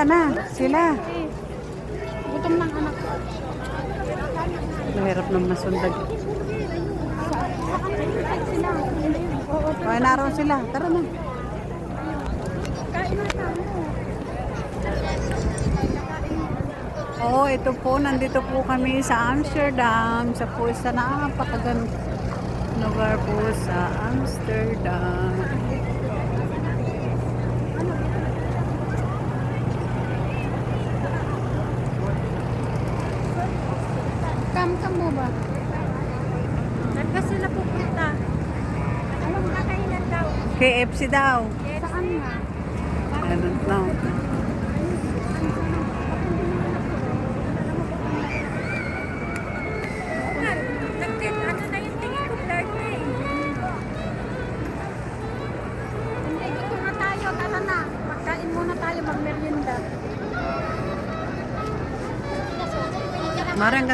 Pupunta na sila. Gutom ng anak ko. Mahirap ng masundag. Sila. Oo. Kaya naroon sila. Tara na. Kain na tayo. Oh, ito po. Nandito po kami sa Amsterdam. Sa napakagandang lugar po sa Amsterdam. Kam mo ba? Saan ka sila pupunta? Anong kakainan daw? KFC daw. Saan nga? I don't know. Ano na yung tingin ko, blurred na eh. Hindi, gutom na tayo. Tara na. Magkain muna tayo, magmerienda. Marang